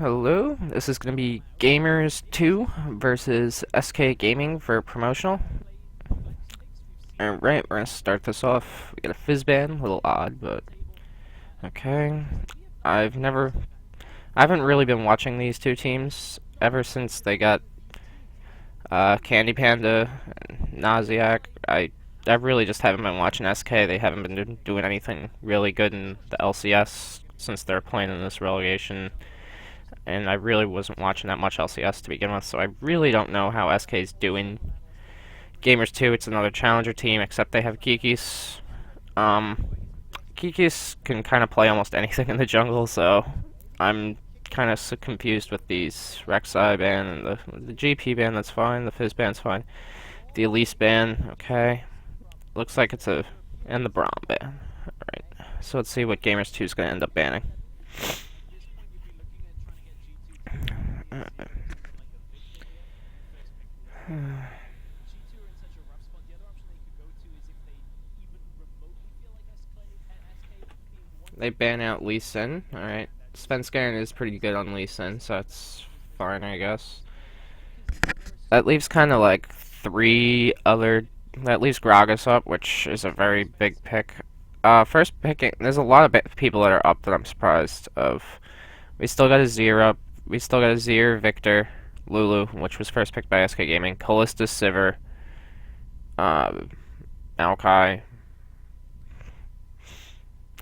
Hello, this is going to be Gamers2 versus SK Gaming for promotional. Alright, we're going to start this off. We got a Fizzban, a little odd, but okay. I've never, I haven't really been watching these two teams ever since they got Candy Panda and Naziak. I really just haven't been watching SK. They haven't been doing anything really good in the LCS since they're playing in this relegation. And I really wasn't watching that much LCS to begin with, so I really don't know how SK's doing. Gamers2, it's another challenger team, except they have Kikis. Um, Kikis can kind of play almost anything in the jungle, so I'm kind of so confused with these Rek'Sai ban and the GP ban. That's fine. The Fizz ban's fine. The Elise ban, okay. Looks like it's and the Braum ban. Alright, so let's see what Gamers2 is going to end up banning. They ban out Lee Sin. Alright. Svenskeren is pretty good on Lee Sin, so that's fine, I guess. That leaves kind of like three other. That leaves Gragas up, which is a very big pick. First picking. There's a lot of people that are up that I'm surprised of. We still got a Azir up. We still got a Azir, Victor, Lulu, which was first picked by SK Gaming, Kalista, Sivir, Maokai.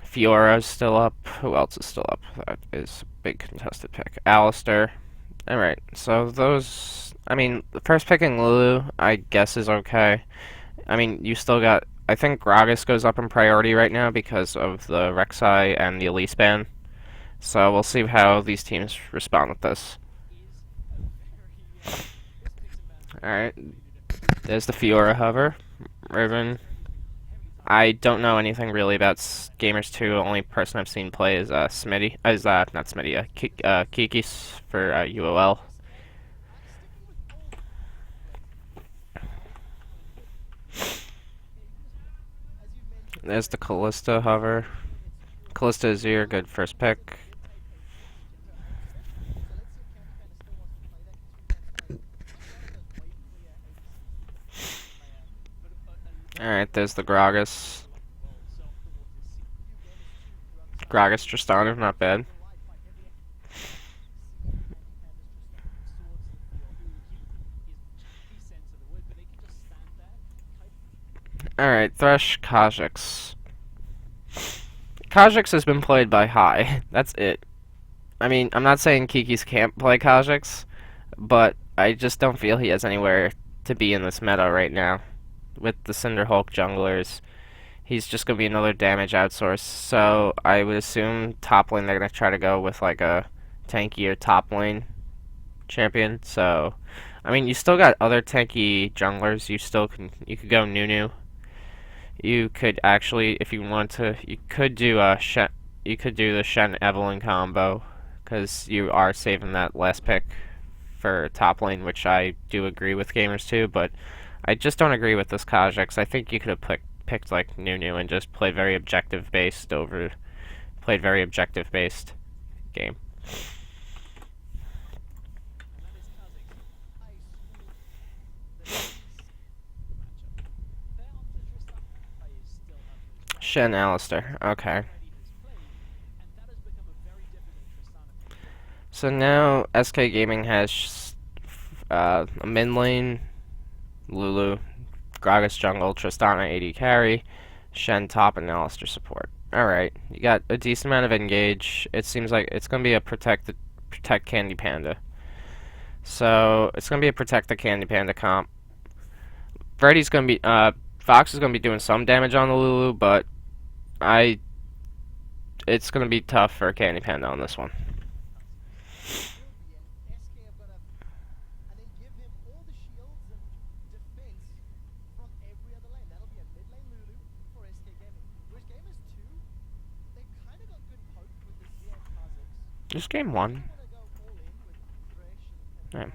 Fiora's still up. Who else is still up? That is a big contested pick. Alistair. Alright, so those... I mean, the first picking Lulu, I guess, is okay. I mean, you still got... I think Gragas goes up in priority right now because of the Rek'Sai and the Elise ban. So we'll see how these teams respond with this. Alright. There's the Fiora hover. Riven. I don't know anything really about Gamers2. The only person I've seen play is Smitty. Not Smitty, Kikis for UOL. There's the Kalista hover. Kalista Azir, good first pick. Alright, there's the Gragas. Gragas Tristana, not bad. Alright, Thresh, Kha'Zix. Kha'Zix has been played by High. That's it. I mean, I'm not saying Kikis can't play Kha'Zix, but I just don't feel he has anywhere to be in this meta right now. With the Cinderhulk junglers, he's just going to be another damage outsource, so I would assume top lane they're going to try to go with like a tankier top lane champion, so... I mean, you still got other tanky junglers, you could go Nunu. You could actually, if you want to, you could do the Shen Evelyn combo, because you are saving that last pick for top lane, which I do agree with Gamers2, but I just don't agree with this Kha'Zix. I think you could have picked like Nunu and just played very objective based game. Shen Alistair. Okay. So now SK Gaming has a mid lane, Lulu, Gragas jungle, Tristana AD carry, Shen top, and Alistair support. Alright, you got a decent amount of engage. It seems like it's going to be a protect Candy Panda. So it's going to be a protect the Candy Panda comp. Freddy's going to be, Fox is going to be doing some damage on the Lulu, but it's going to be tough for Candy Panda on this one. Just game one. Yeah.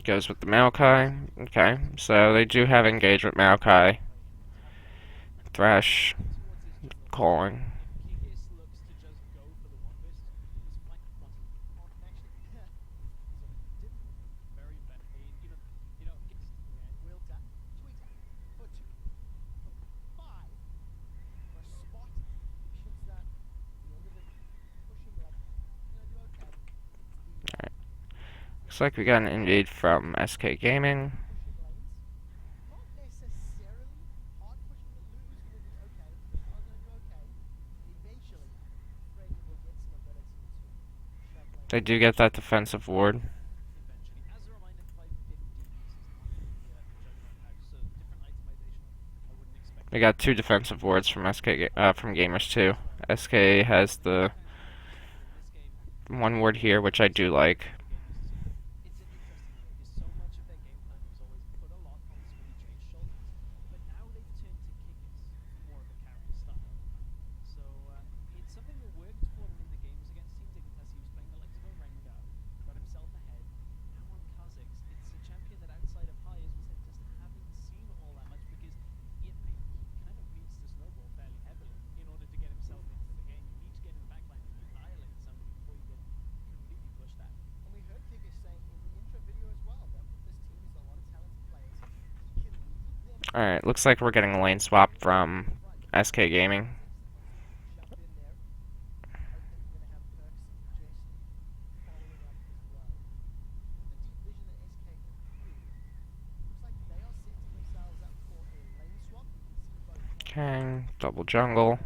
goes with the Maokai. Okay, so they do have engage with Maokai. Thresh, calling. Looks like we got an invade from SK Gaming. They do get that defensive ward. We got 2 defensive wards from from Gamers2. SK has the 1 ward here, which I do like. Alright, looks like we're getting a lane swap from SK Gaming. Okay, double jungle.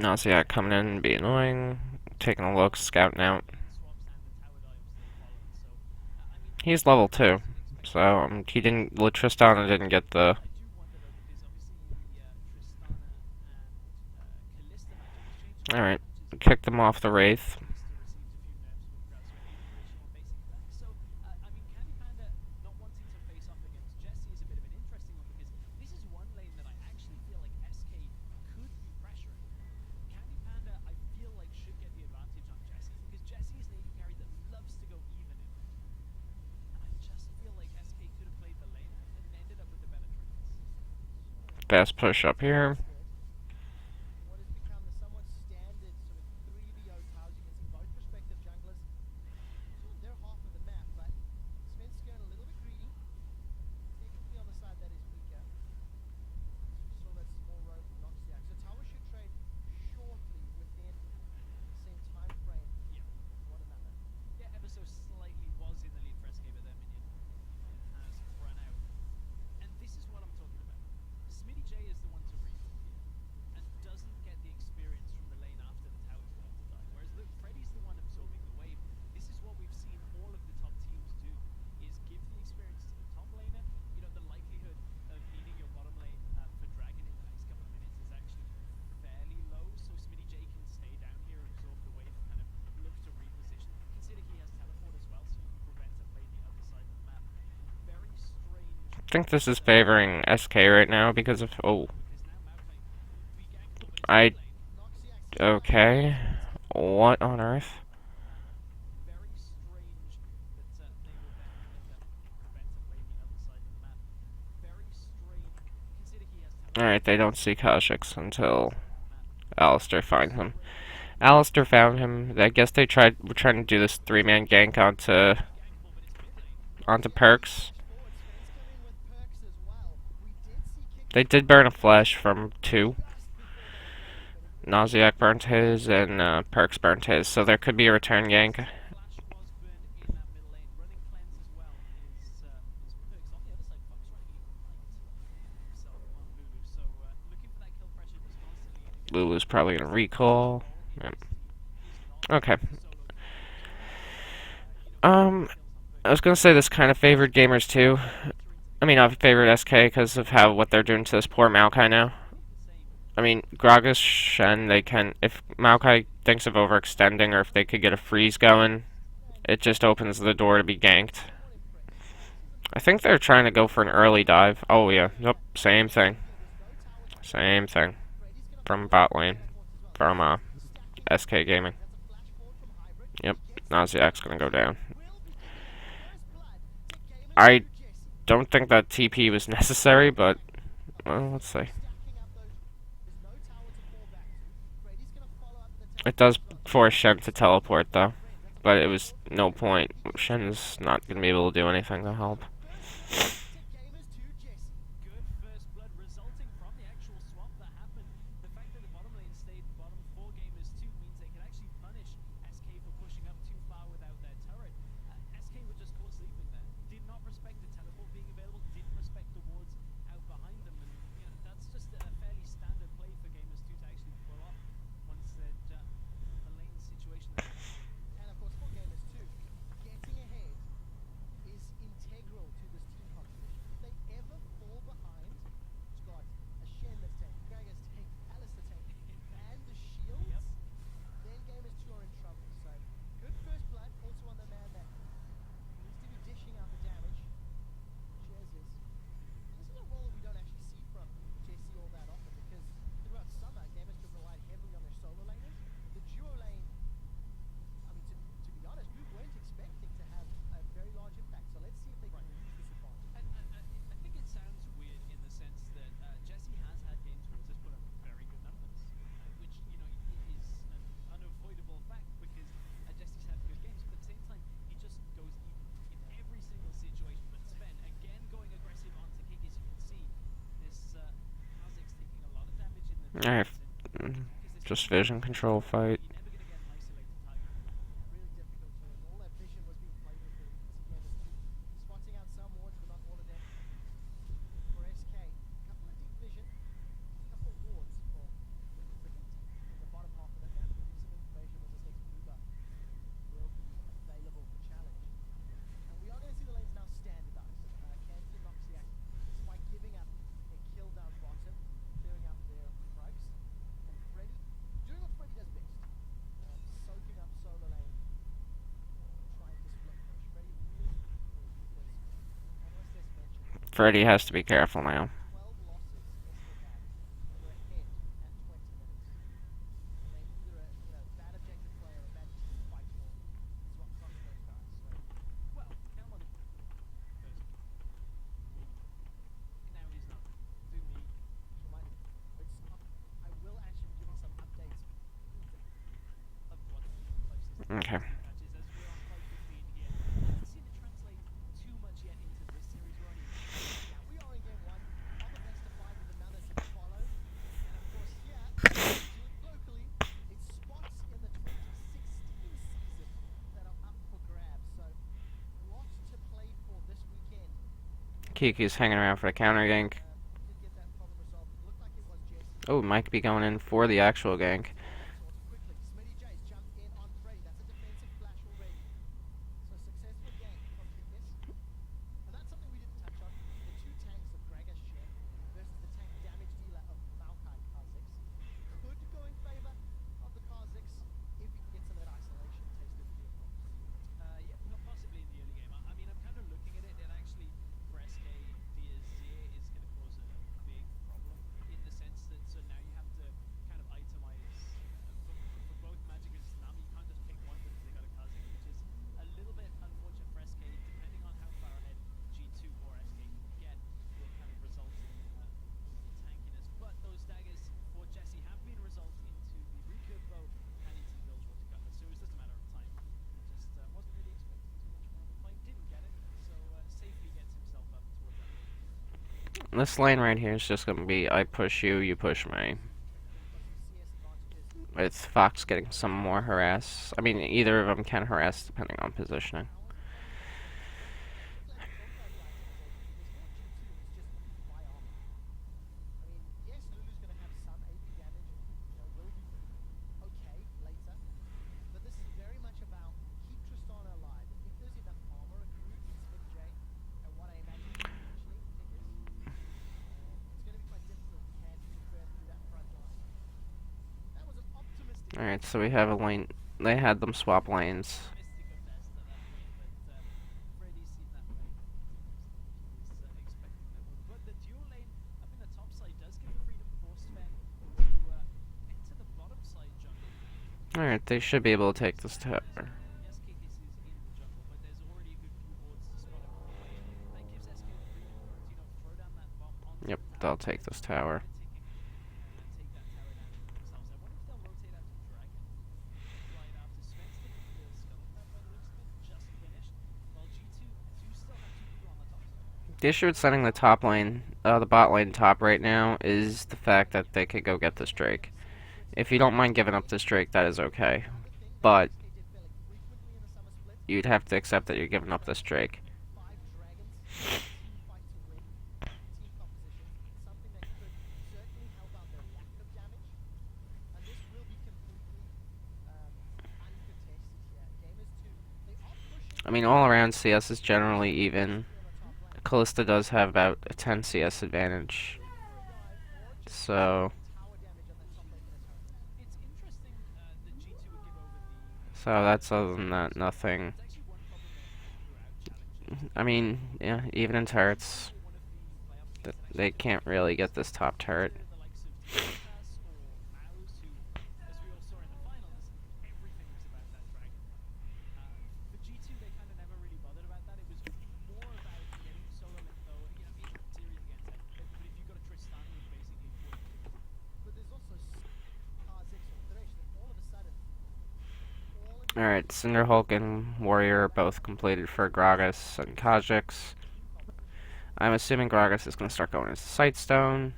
Nausea coming in and be annoying. Taking a look, scouting out. He's level 2. So, he didn't, Tristana didn't get the... Alright, kick them off the Wraith. Fast push up here. I think this is favoring SK right now because of... Oh. Okay. What on earth? Alright, they don't see Kha'Zix until Alistar finds him. Alistar found him. I guess were trying to do this 3-man gank onto Perks. They did burn a flash from 2. Nausiac burnt his, and Perks burnt his, so there could be a return gank. Lulu's probably gonna recall. Okay. I was gonna say this kind of favored Gamers2. I mean, I've favored SK because of how what they're doing to this poor Maokai now. I mean, Gragas, Shen, they can. If Maokai thinks of overextending or if they could get a freeze going, it just opens the door to be ganked. I think they're trying to go for an early dive. Oh, yeah. Yep, same thing. Same thing. From bot lane. From SK Gaming. Yep, Naziak's gonna go down. I don't think that TP was necessary, but well, let's see. It does force Shen to teleport though, but it was no point. Shen's not gonna be able to do anything to help. Alright, just vision control fight. Freddy has to be careful now. Okay. Kiki's hanging around for the counter gank. Oh, might be going in for the actual gank. This lane right here is just gonna be I push you, you push me. With Fox getting some more harass. I mean, either of them can harass depending on positioning. Alright, so we have a lane. They had them swap lanes. Alright, they should be able to take this tower. Yep, they'll take this tower. The issue with sending the top lane, the bot lane top right now is the fact that they could go get this Drake. If you don't mind giving up this Drake, that is okay. But you'd have to accept that you're giving up this Drake. I mean, all around CS is generally even. Callista does have about a 10 CS advantage. So that's other than that, nothing. I mean, yeah, even in turrets, they can't really get this top turret. Alright, Cinderhulk and Warrior are both completed for Gragas and Kha'Zix. I'm assuming Gragas is going to start going into Sightstone.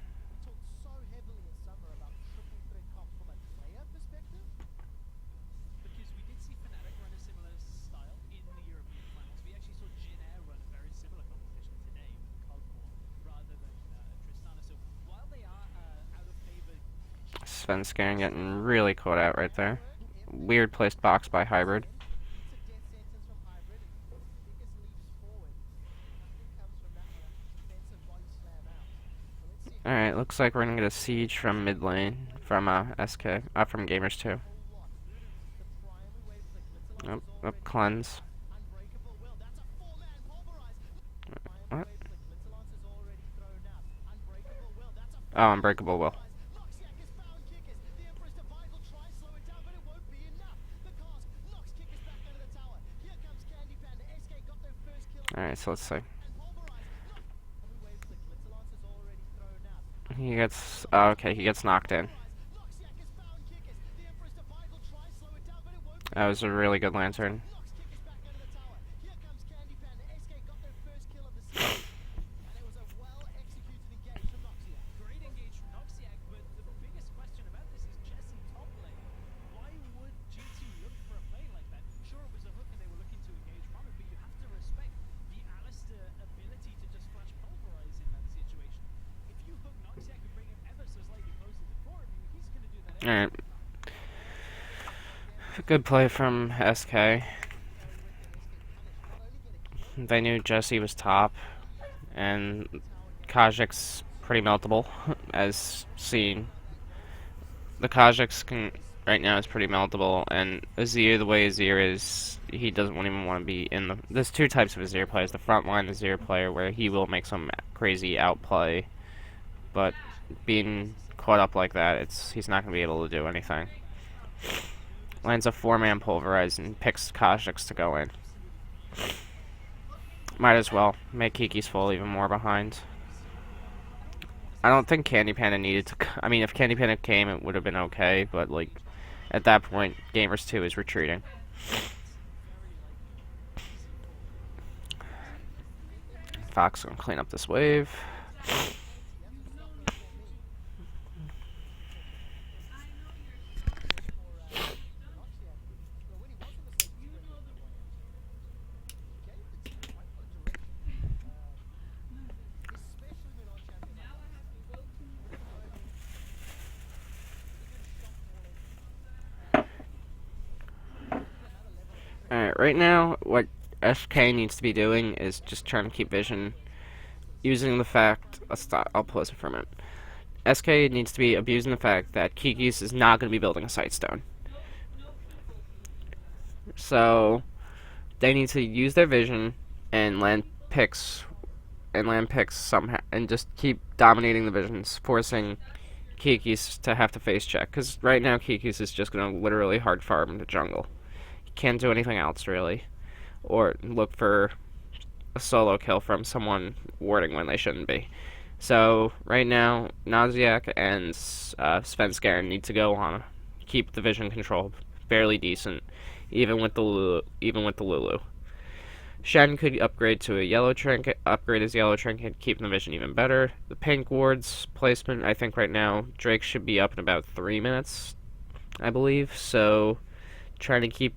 Svenskeren getting really caught out right there. Weird placed box by Hybrid. Alright, looks like we're gonna get a siege from mid lane from SK, from Gamers2. Cleanse. What? Oh, Unbreakable Will. Alright, so let's see. He gets... Oh, okay, he gets knocked in. That was a really good Lantern. Alright. Good play from SK. They knew Jesse was top, and Kha'Zix pretty meltable, as seen. The Kha'Zix can right now is pretty meltable, and Azir, the way Azir is, he doesn't even want to be in the... There's two types of Azir players. The frontline Azir player, where he will make some crazy outplay, but being caught up like that, he's not going to be able to do anything. Lands a 4-man pulverize and picks Kha'Zix to go in. Might as well make Kiki's fall even more behind. I don't think Candy Panda needed to... I mean, if Candy Panda came, it would have been okay, but, like, at that point, Gamers2 is retreating. Fox gonna clean up this wave. Alright, right now, what SK needs to be doing is just trying to keep vision, using the fact... I'll pause it for a minute. SK needs to be abusing the fact that Kiki's is not going to be building a Sightstone. So they need to use their vision and land picks somehow, and just keep dominating the visions, forcing Kiki's to have to face check. Because right now Kiki's is just gonna literally hard farm the jungle. He can't do anything else really, or look for a solo kill from someone warding when they shouldn't be. So right now, Naziak and Svenskeren need to go on, keep the vision control fairly decent, even with the Lulu. Shen could upgrade to a yellow trinket, upgrade his yellow trinket, keep the vision even better. The pink ward's placement, I think right now Drake should be up in about 3 minutes, I believe. So trying to keep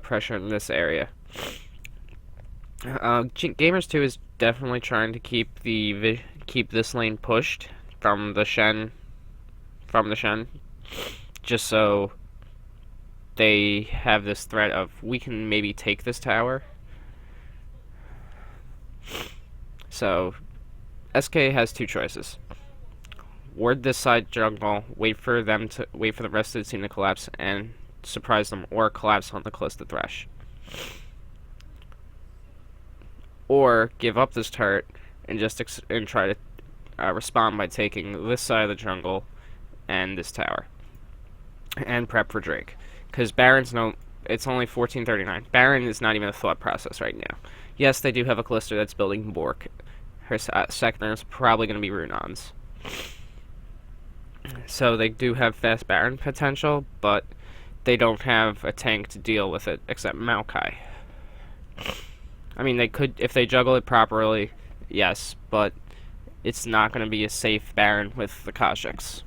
pressure in this area. Gamers2 is definitely trying to keep keep this lane pushed from the Shen, just so they have this threat of we can maybe take this tower. So SK has two choices: ward this side jungle, wait for the rest of the team to collapse and surprise them, or collapse on the Callista Thresh. Or give up this turret and try to respond by taking this side of the jungle and this tower, and prep for Drake. Because Baron's it's only 1439. Baron is not even a thought process right now. Yes, they do have a Callista that's building Bork. Her secondary is probably going to be Runons. So they do have fast Baron potential, but they don't have a tank to deal with it except Maokai. I mean, they could, if they juggle it properly, yes, but it's not going to be a safe Baron with the Kha'Zix.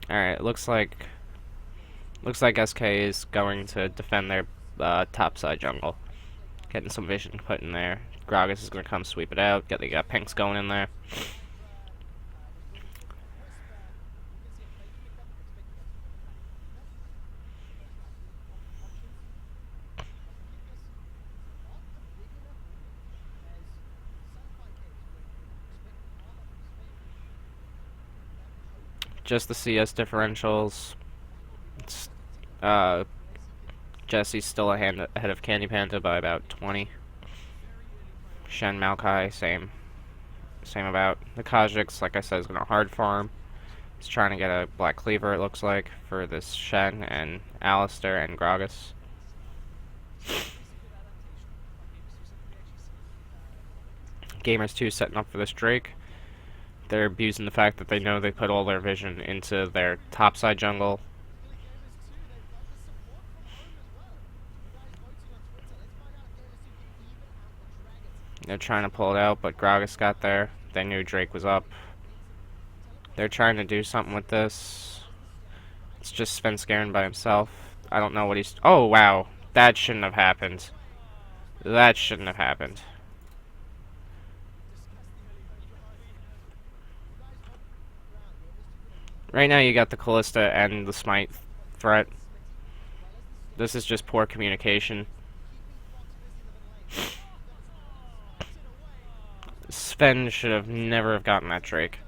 Alright, looks like SK is going to defend their top side jungle. Getting some vision put in there. Gragas is going to come sweep it out. They got pinks going in there. Just the CS differentials. It's, Jesse's still ahead of Candy Panda by about 20. Shen Maokai, same about. The Kha'Zix, like I said, is going to hard farm. He's trying to get a Black Cleaver, it looks like, for this Shen and Alistair and Gragas. Gamers2 setting up for this Drake. They're abusing the fact that they know they put all their vision into their topside jungle. They're trying to pull it out, but Gragas got there. They knew Drake was up. They're trying to do something with this. It's just Svenskeren by himself. I don't know what he's... Oh, wow. That shouldn't have happened. That shouldn't have happened. Right now you got the Callista and the Smite threat. This is just poor communication. Sven should have never have gotten that Drake.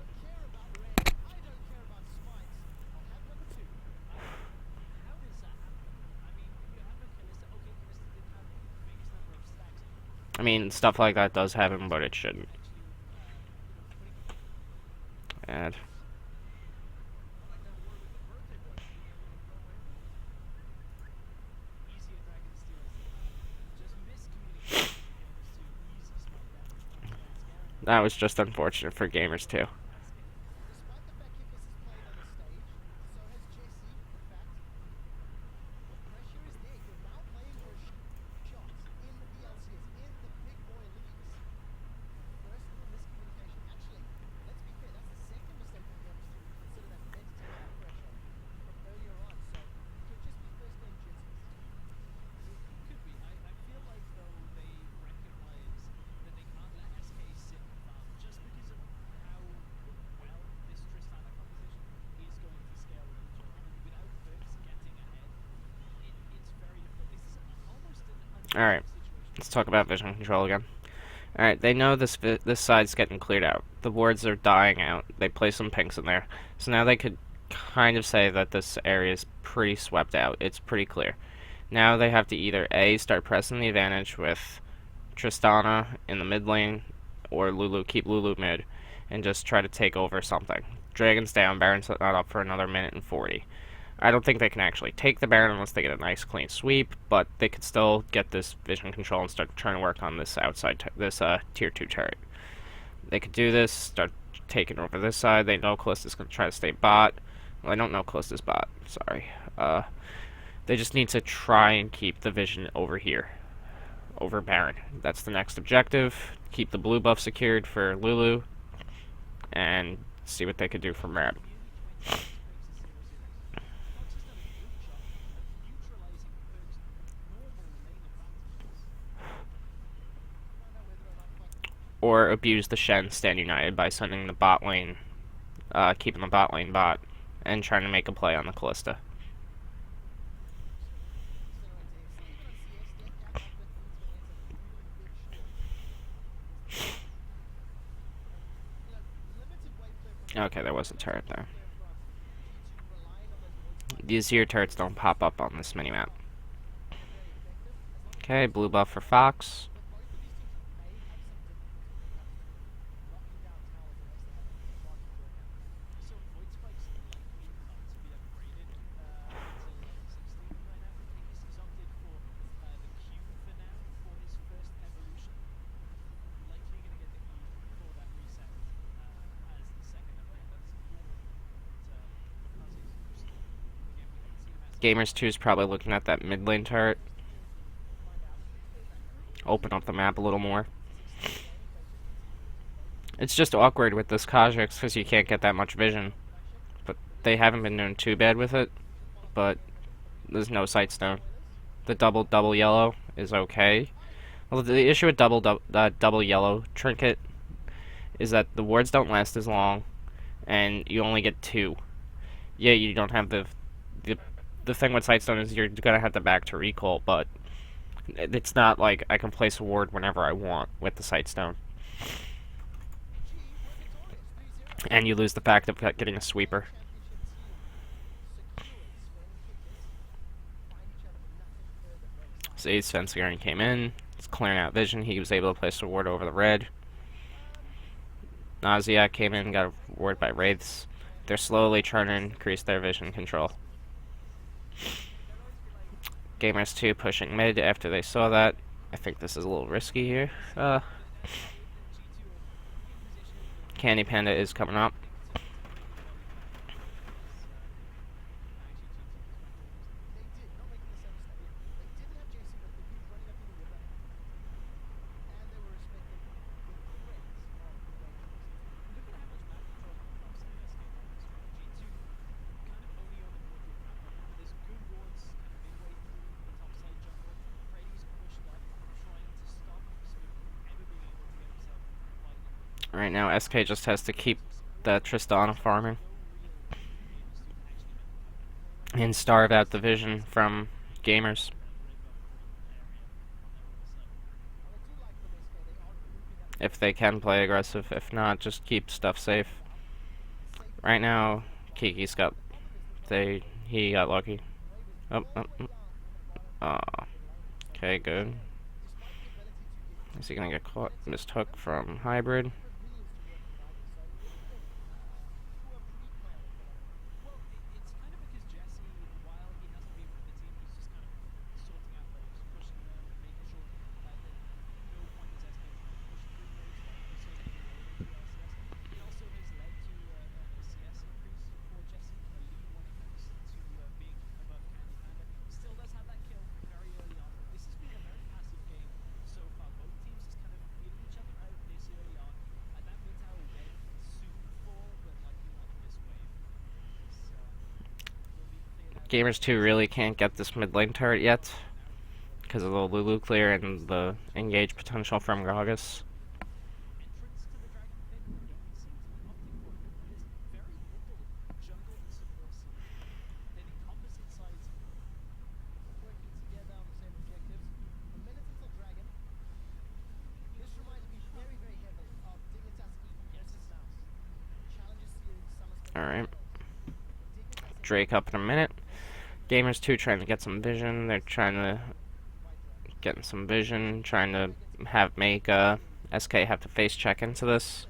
I mean, stuff like that does happen, but it shouldn't. And that was just unfortunate for Gamers2. Alright, let's talk about vision control again. Alright, they know this side's getting cleared out. The wards are dying out. They place some pinks in there. So now they could kind of say that this area is pretty swept out. It's pretty clear. Now they have to either A, start pressing the advantage with Tristana in the mid lane, or Lulu, keep Lulu mid, and just try to take over something. Dragon's down, Baron's not up for another minute and 40. I don't think they can actually take the Baron unless they get a nice clean sweep, but they could still get this vision control and start trying to work on this tier 2 turret. They could do this, start taking over this side. They know Callista's going to try to stay bot. Well, I don't know Callista's bot, sorry. They just need to try and keep the vision over here, over Baron. That's the next objective. Keep the blue buff secured for Lulu, and see what they could do from Rab. Or abuse the Shen stand united by sending the bot lane, keeping the bot lane bot, and trying to make a play on the Callista. Okay, there was a turret there. These here turrets don't pop up on this minimap. Okay, blue buff for Fox. Gamers2 is probably looking at that mid lane turret. Open up the map a little more. It's just awkward with this Kha'Zix because you can't get that much vision. But they haven't been doing too bad with it. But there's no sightstone. The double yellow is okay. Well, the issue with double yellow trinket is that the wards don't last as long, and you only get 2. Yeah, you don't have the thing with sightstone is you're gonna have to back to recall, but it's not like I can place a ward whenever I want with the sightstone. And you lose the fact of getting a sweeper. So Svenskeren came in, it's clearing out vision, he was able to place a ward over the red. Naziak came in, got a ward by Wraiths. They're slowly trying to increase their vision control. Gamers2 pushing mid after they saw that. I think this is a little risky here. Candy Panda is coming up. Right now, SK just has to keep the Tristana farming and starve out the vision from gamers. If they can play aggressive, if not, just keep stuff safe. Right now, Kiki's got he got lucky. Okay, good. Is he gonna get caught? Mistook from hybrid. Gamers2 really can't get this mid lane turret yet because of the Lulu clear and the engage potential from Gragas. Drake up in a minute. Gamers2 trying to get some vision. They're trying to get some vision, trying to make SK have to face check into this.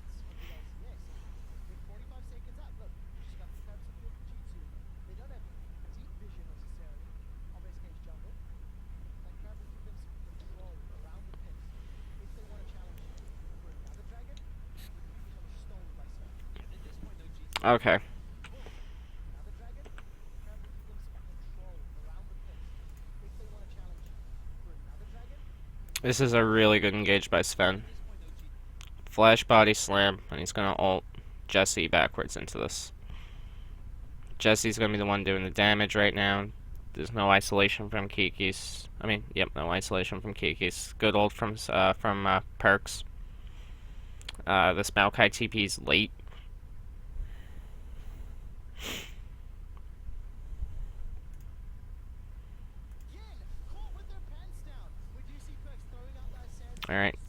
Okay. This is a really good engage by Sven. Flash body slam, and he's gonna ult Jesse backwards into this. Jesse's gonna be the one doing the damage right now. There's no isolation from Kiki's. No isolation from Kiki's. Good ult from Perks. This Maokai TP's late. Alright.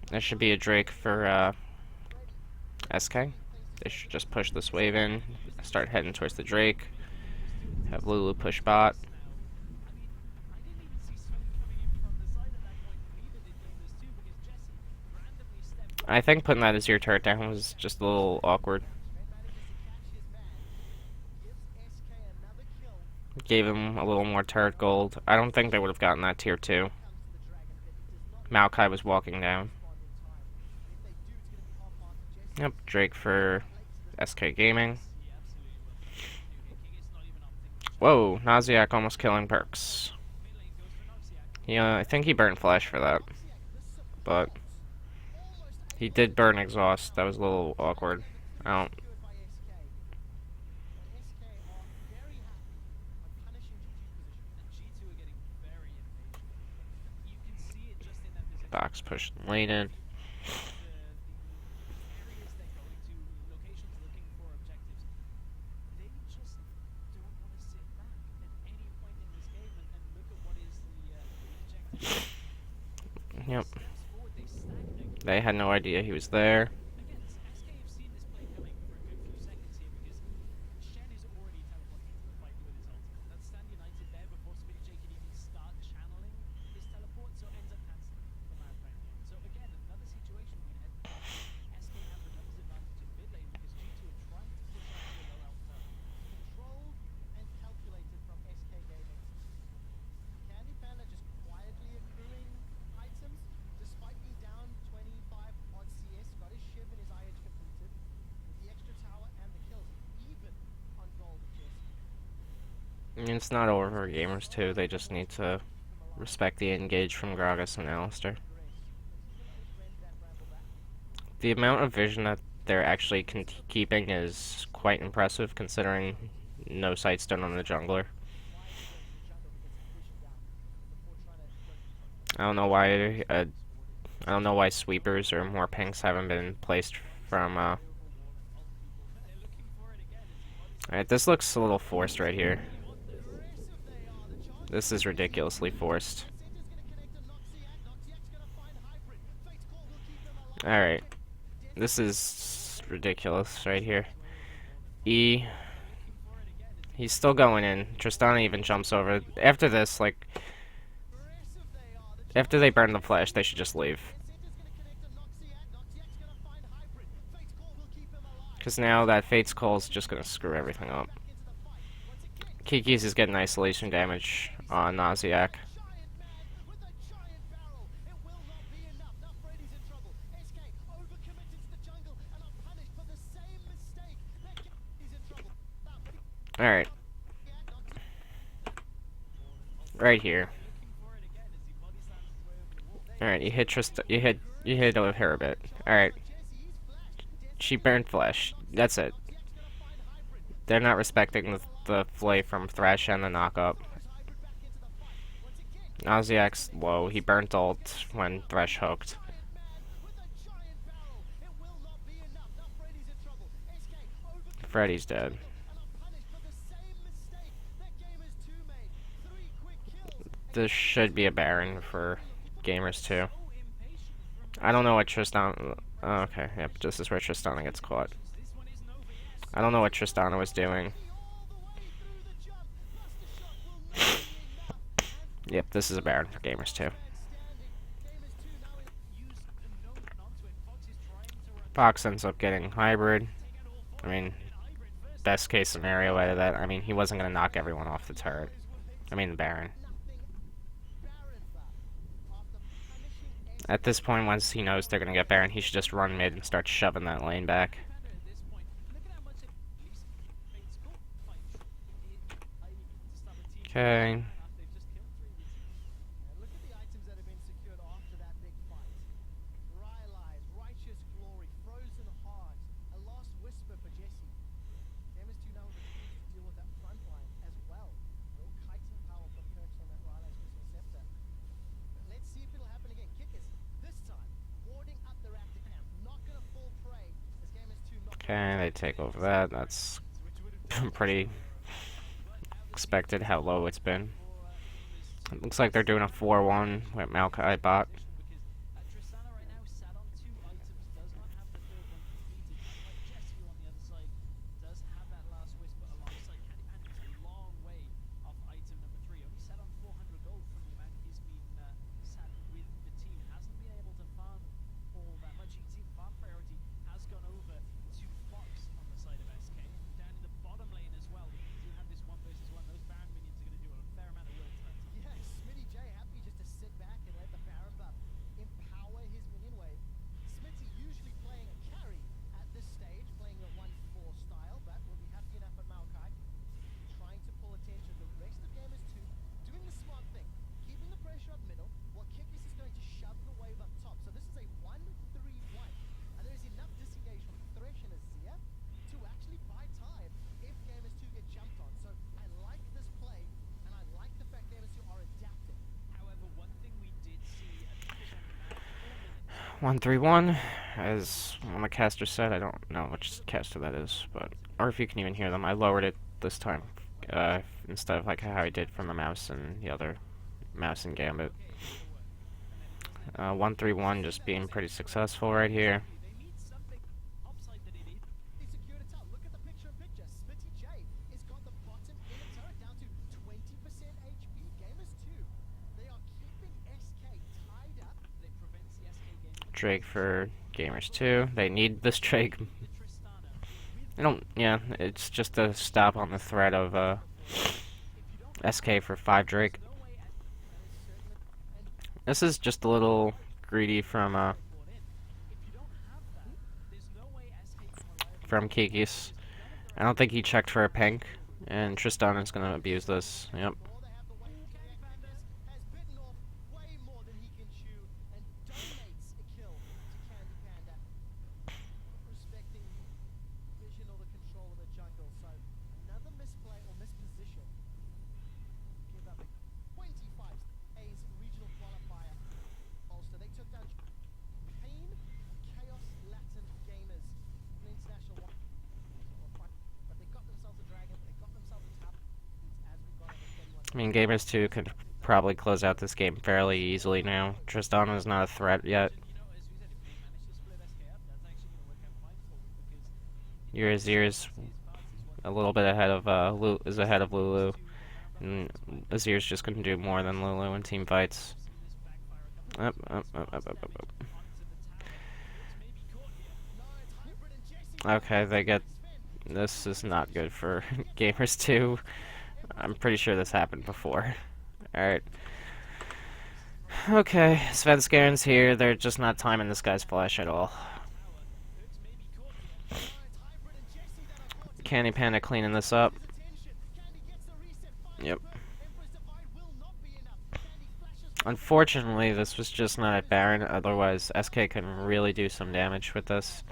There should be a Drake for SK. They should just push this wave in, start heading towards the Drake. Have Lulu push bot. I think putting that Azir turret down was just a little awkward. Gave him a little more turret gold. I don't think they would have gotten that tier 2. Maokai was walking down. Yep, Drake for SK Gaming. Whoa, Naziak almost killing Perks. Yeah, I think he burned Flash for that. But he did burn Exhaust. That was a little awkward. I don't... Box pushed lane in. Yep. They had no idea he was there. It's not over for Gamers2. They just need to respect the engage from Gragas and Alistar. The amount of vision that they're actually keeping is quite impressive, considering no sights done on the jungler. I don't know why sweepers or more pinks haven't been placed from. Alright, this looks a little forced right here. This is ridiculously forced. Alright. This is ridiculous right here. E. He's still going in. Tristana even jumps over. After this, like... After they burn the flash, they should just leave. Because now that Fate's Call is just going to screw everything up. Kiki's is getting isolation damage on Naziak. Alright. Right here. Alright, you hit her a bit. Alright. She burned flesh. That's it. They're not respecting the flay from Thresh and the knock-up. Naziak's low. He burnt ult when Thresh hooked. Freddy's dead. This should be a Baron for Gamers2. I don't know what Tristan. Oh, okay, yep, this is where Tristana gets caught. I don't know what Tristana was doing. Yep, this is a Baron for Gamers 2. Fox ends up getting hybrid. I mean, best case scenario out of that. I mean, he wasn't going to knock everyone off the turret. I mean, the Baron. At this point, once he knows they're going to get Baron, he should just run mid and start shoving that lane back. Okay. Okay, they take over that. That's pretty expected how low it's been. It looks like they're doing a 4-1 with Maokai bot. One 3-1, as one of the casters said. I don't know which caster that is, but or if you can even hear them. I lowered it this time instead of like how I did from the mouse and the other mouse and Gambit. 1-3-1, just being pretty successful right here. Drake for Gamers2. They need this Drake. I don't. Yeah, it's just a stop on the threat of SK for 5 Drake. This is just a little greedy from Kikis. I don't think he checked for a pink, and Tristan is gonna abuse this. Yep. I mean, Gamers2 could probably close out this game fairly easily now. Tristana is not a threat yet. Your Azir's a little bit ahead of Lulu, and Azir's just gonna do more than Lulu in team fights. Up, up, up, up, up, up, up. Okay, they get. This is not good for Gamers2. I'm pretty sure this happened before. Alright. Okay, Svenskaren's here. They're just not timing this guy's flash at all. Candy Panda cleaning this up. Yep. Unfortunately, this was just not at Baron. Otherwise, SK can really do some damage with this.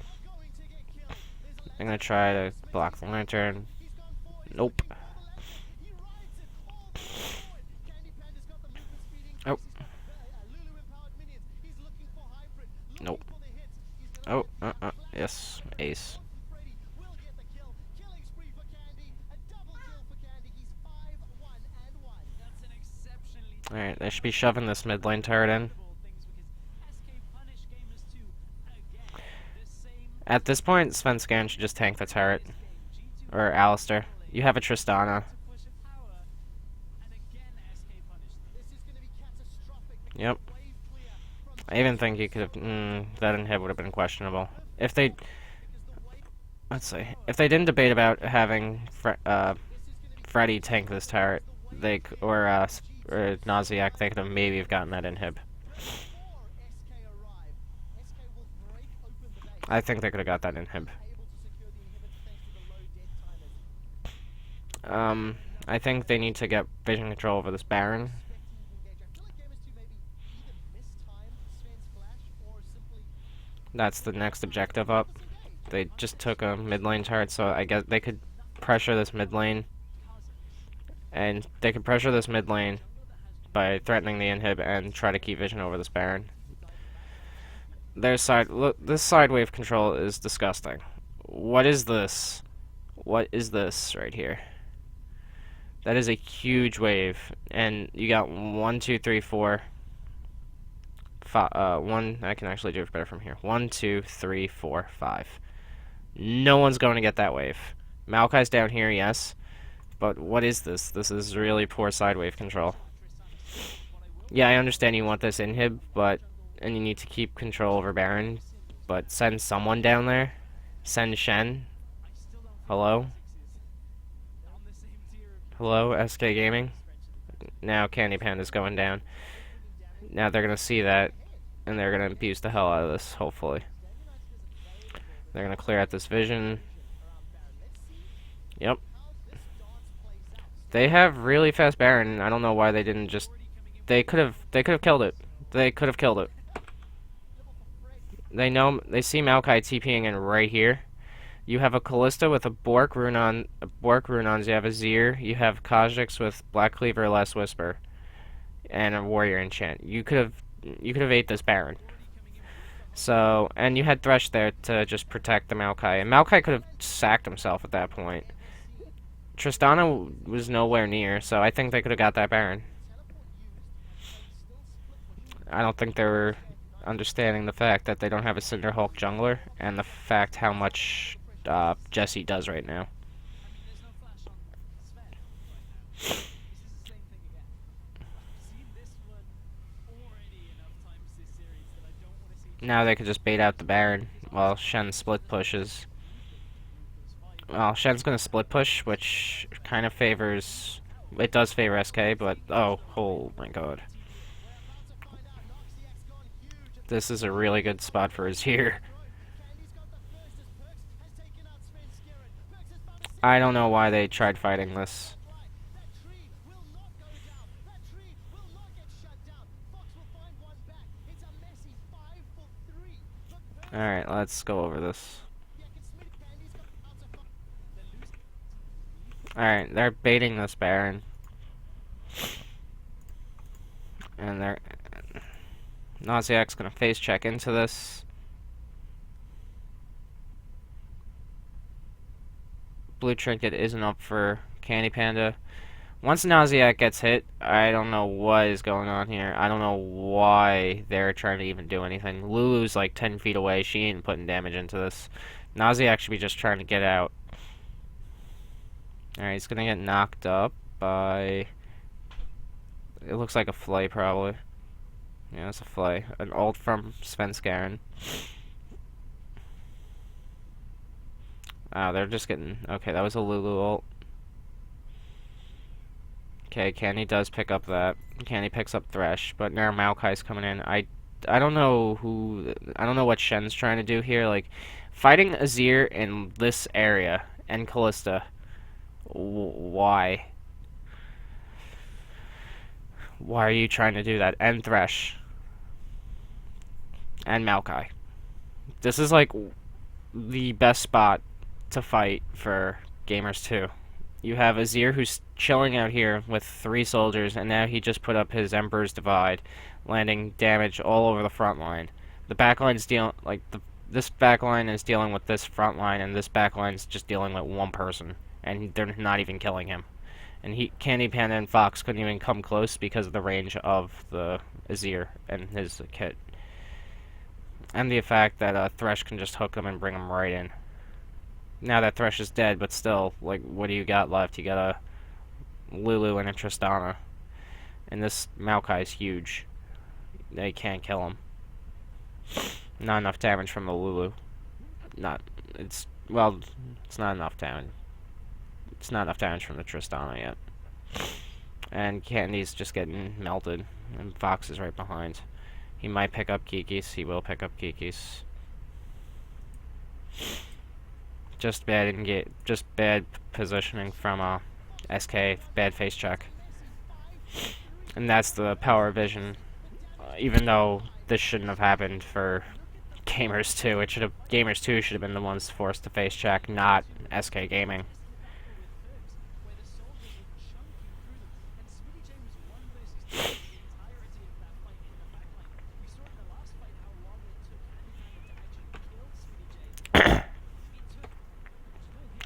I'm gonna try to block the lantern. Nope. Oh. Nope. Oh, yes, ace. Alright, they should be shoving this mid lane turret in. At this point, Svenskan should just tank the turret. Or Alistair. You have a Tristana. Yep. I even think you could have... that inhib would have been questionable. If they... Let's see. If they didn't debate about having Freddy tank this turret, or Naziak, they could have maybe have gotten that inhib. I think they could have got that inhib. I think they need to get vision control over this Baron. That's the next objective up. They just took a mid lane turret, so I guess they could pressure this mid lane. And they could pressure this mid lane by threatening the inhib and try to keep vision over this Baron. This side wave control is disgusting. What is this? What is this right here? That is a huge wave, and you got 1, 2, 3, 4, 5. One. I can actually do it better from here. 1, 2, 3, 4, 5. No one's going to get that wave. Maokai's down here, yes, but what is this? This is really poor side wave control. Yeah, I understand you want this inhib, and you need to keep control over Baron, but send someone down there. Send Shen. Hello? Hello, SK Gaming? Now Candy Panda's going down. Now they're gonna see that, and they're gonna abuse the hell out of this, hopefully. They're gonna clear out this vision. Yep. They have really fast Baron. I don't know why they didn't just... They could have killed it. They could have killed it. They see Maokai TPing in right here. You have a Callista with a Bork Runons, you have a Zir, you have Kha'Zix with Black Cleaver, Last Whisper, and a Warrior Enchant. You could have ate this Baron. So, and you had Thresh there to just protect the Maokai, and Maokai could have sacked himself at that point. Tristana was nowhere near, so I think they could have got that Baron. I don't think they were understanding the fact that they don't have a Cinderhulk jungler, and the fact how much Jesse does right now. Now they could just bait out the Baron while Shen split pushes. Well, Shen's gonna split push, which kind of favors... It does favor SK, but... Oh my god. This is a really good spot for his here. I don't know why they tried fighting this. Alright, let's go over this. Alright, they're baiting this Baron. And they're... Naziak's gonna face check into this. Blue Trinket isn't up for Candy Panda. Once Naziak gets hit, I don't know what is going on here. I don't know why they're trying to even do anything. Lulu's like 10 feet away. She ain't putting damage into this. Naziak should be just trying to get out. Alright, he's gonna get knocked up by... It looks like a Flay, probably. Yeah, it's a Flay. An ult from Svenskan. They're just getting... Okay, that was a Lulu ult. Okay, Candy does pick up that. Candy picks up Thresh, but now Maokai's coming in. I don't know who... I don't know what Shen's trying to do here. Like, fighting Azir in this area and Callista. Why? Why are you trying to do that? And Thresh. And Maokai. This is like the best spot to fight for Gamers2. You have Azir who's chilling out here with 3 soldiers, and now he just put up his Emperor's Divide, landing damage all over the front line. The back line's dealing this back line is dealing with this front line, and this back line's just dealing with one person, and they're not even killing him. And Candy Panda and Fox couldn't even come close because of the range of the Azir and his kit. And the fact that Thresh can just hook him and bring him right in. Now that Thresh is dead, but still, like, what do you got left? You got a Lulu and a Tristana. And this Maokai is huge. They can't kill him. Not enough damage from the Lulu. Well, it's not enough damage. It's not enough damage from the Tristana yet. And Candy's just getting melted. And Fox is right behind. He might pick up Kiki's. He will pick up Kiki's. Just bad positioning from SK. Bad face check. And that's the power vision. Even though this shouldn't have happened for Gamers2. Gamers2 should have been the ones forced to face check, not SK Gaming.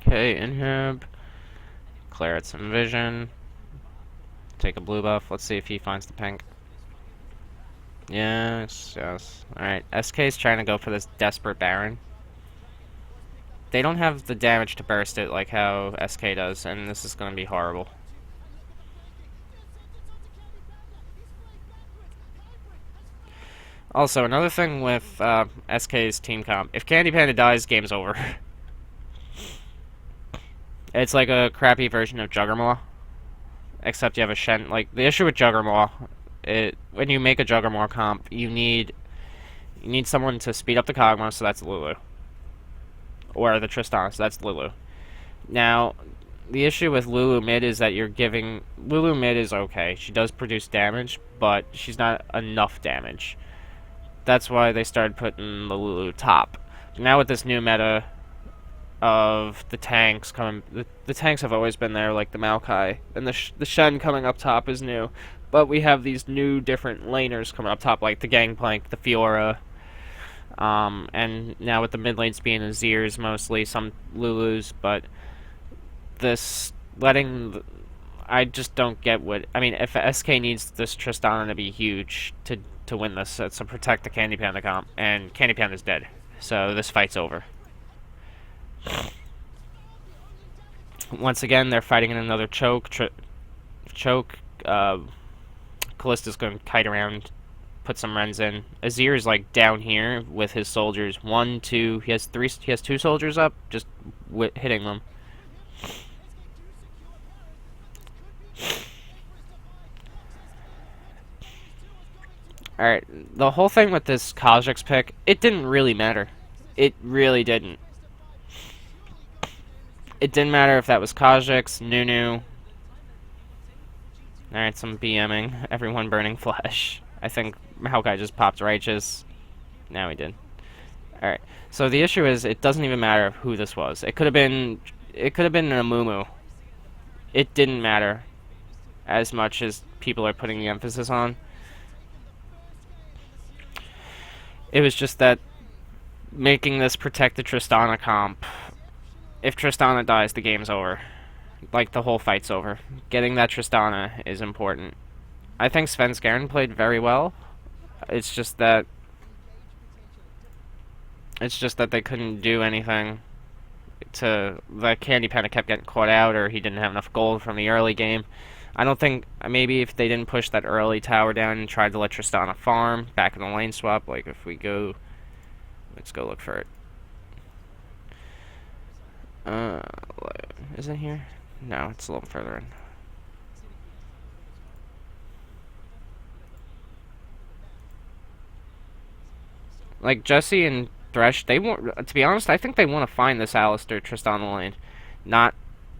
Okay, inhib. Clear at some vision. Take a blue buff. Let's see if he finds the pink. Yes. Alright, SK's trying to go for this desperate Baron. They don't have the damage to burst it like how SK does, and this is going to be horrible. Also, another thing with SK's team comp, if Candy Panda dies, game's over. It's like a crappy version of Juggermaw, except you have a Shen. Like, the issue with Juggermaw, when you make a Juggermaw comp, you need someone to speed up the Kog'Maw, so that's Lulu. Or the Tristana, so that's Lulu. Now, the issue with Lulu mid is that Lulu mid is okay. She does produce damage, but she's not enough damage. That's why they started putting the Lulu top. Now with this new meta of the tanks coming, the tanks have always been there, like the Maokai, and the Shen coming up top is new. But we have these new different laners coming up top, like the Gangplank, the Fiora, and now with the mid lanes being Azirs mostly, some Lulus, but I just don't get what, I mean, if SK needs this Tristana to be huge to win this, it's to protect the Candy Panda comp, and Candy Panda's dead, so this fight's over. Once again, they're fighting in another choke. Kallista's going to kite around, put some Rens in. Azir is like down here with his soldiers. 1, 2. He has 2 soldiers up, just hitting them. Alright, the whole thing with this Kha'Zix pick, it didn't really matter. It really didn't. It didn't matter if that was Kha'Zix, Nunu. Alright, some BMing. Everyone burning flesh. I think Maokai just popped Righteous. Now he did. Alright, so the issue is, it doesn't even matter who this was. It could have been an Amumu. It didn't matter as much as people are putting the emphasis on. It was just that making this protect the Tristana comp. If Tristana dies, the game's over. Like, the whole fight's over. Getting that Tristana is important. I think Svenskeren played very well. It's just that they couldn't do anything to... The Candy Panda kept getting caught out, or he didn't have enough gold from the early game. I don't think... Maybe if they didn't push that early tower down and tried to let Tristana farm back in the lane swap, like if we go... Let's go look for it. Is it here? No, it's a little further in. Like, Jesse and Thresh, they want... To be honest, I think they want to find this Alistar Tristana lane. Not...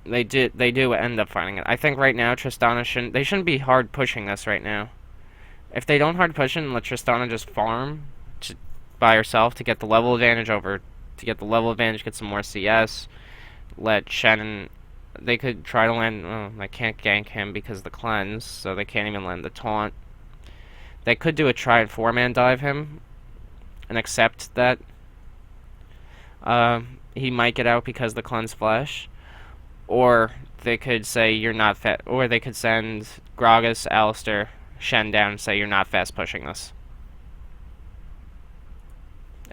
They do end up finding it. I think right now Tristana shouldn't be hard pushing this right now. If they don't hard push it and let Tristana just farm by herself to get the level advantage get some more CS, let Shannon... They could try to land... Oh, I can't gank him because of the cleanse, so they can't even land the taunt. They could do a try and 4-man dive him and accept that he might get out because of the cleanse flash. Or they could say you're not or they could send Gragas, Alistar, Shen down and say you're not fast pushing this.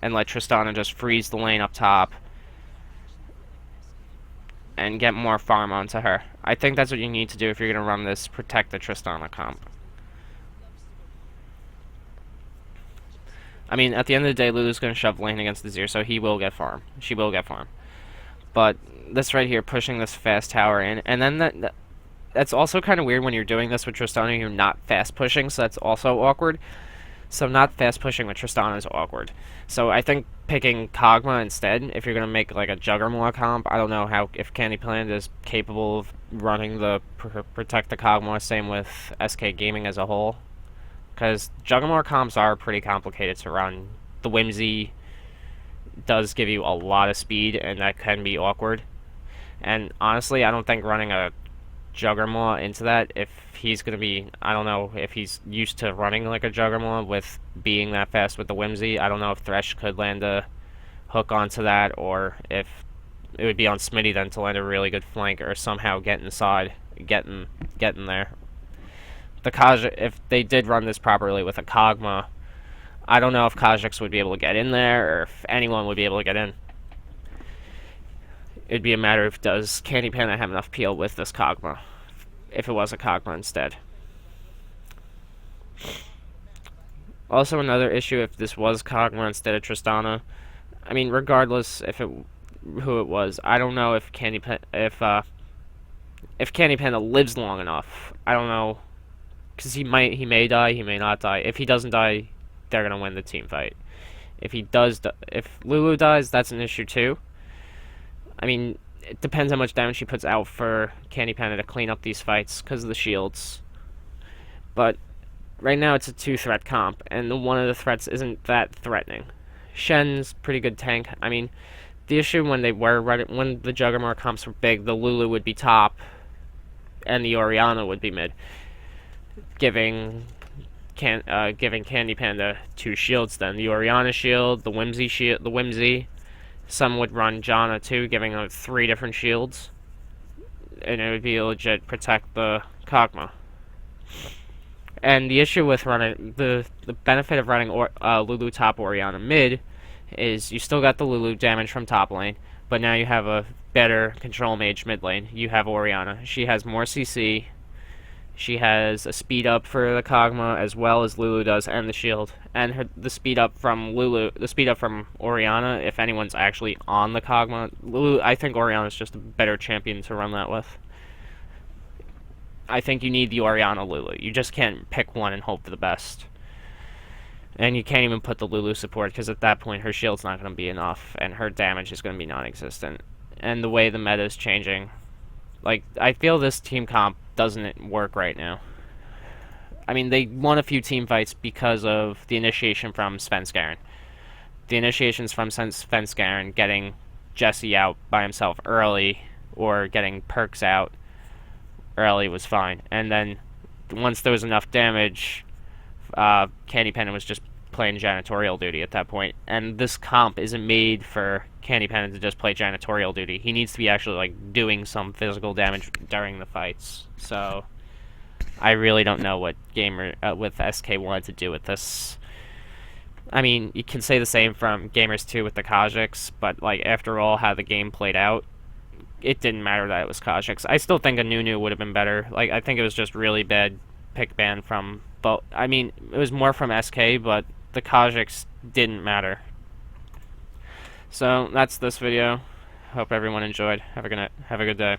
and let Tristana just freeze the lane up top and get more farm onto her. I think that's what you need to do if you're going to run this protect the Tristana comp. I mean, at the end of the day, Lulu's going to shove lane against the Zero, so he will get farm. She will get farm. But this right here, pushing this fast tower in, and then that's also kind of weird when you're doing this with Tristana, you're not fast pushing, so that's also awkward. So not fast pushing with Tristana is awkward. So I think picking Kog'Maw instead, if you're going to make like a Juggernaut comp, I don't know how if Candyplant is capable of running the protect the Kog'Maw, same with SK Gaming as a whole. Because Juggernaut comps are pretty complicated to run. The Whimsy does give you a lot of speed, and that can be awkward. And honestly, I don't think running a Juggernaut into that, if he's going to be, I don't know if he's used to running like a Juggernaut with being that fast with the Whimsy. I don't know if Thresh could land a hook onto that, or if it would be on Smitty then to land a really good flank, or somehow get inside, getting there. The Kha'Zix, if they did run this properly with a Kog'Maw, I don't know if Kha'Zix would be able to get in there, or if anyone would be able to get in. It'd be a matter of does Candy Panda have enough peel with this Kog'Maw, if it was a Kog'Maw instead. Also, another issue if this was Kog'Maw instead of Tristana. I mean, regardless who it was, I don't know if Candy Panda lives long enough. I don't know, because he may die, he may not die. If he doesn't die, they're gonna win the team fight. If Lulu dies, that's an issue too. I mean, it depends how much damage she puts out for Candy Panda to clean up these fights because of the shields. But right now it's a 2-threat comp, and one of the threats isn't that threatening. Shen's pretty good tank. I mean, the issue when the Juggernaut comps were big, the Lulu would be top, and the Orianna would be mid, giving Candy Panda 2 shields. Then the Orianna shield, the Whimsy. Some would run Janna too, giving them 3 different shields, and it would be legit protect the Kog'Maw. And the issue with running the benefit of running Lulu top Orianna mid is you still got the Lulu damage from top lane, but now you have a better control mage mid lane. You have Orianna. She has more CC. She has a speed up for the Kog'Maw as well as Lulu does, and the shield. And the speed up from Orianna, if anyone's actually on the Kog'Maw, Lulu, I think Orianna's just a better champion to run that with. I think you need the Orianna Lulu. You just can't pick one and hope for the best. And you can't even put the Lulu support, because at that point her shield's not going to be enough, and her damage is going to be non-existent. And the way the meta is changing, like, I feel this team comp doesn't work right now. I mean, they won a few team fights because of the initiation from Svenskeren. The initiations from Svenskeren, getting Jesse out by himself early, or getting Perks out early was fine. And then, once there was enough damage, Candy Panda was just playing janitorial duty at that point. And this comp isn't made for Candy Panda to just play janitorial duty. He needs to be actually, like, doing some physical damage during the fights. So I really don't know what with SK wanted to do with this. I mean, you can say the same from Gamers2 with the Kha'Zix, but, like, after all, how the game played out, it didn't matter that it was Kha'Zix. I still think a Nunu would have been better. Like, I think it was just really bad pick ban from both. I mean, it was more from SK, but the Kha'Zix didn't matter. So that's this video. Hope everyone enjoyed. Have a good day.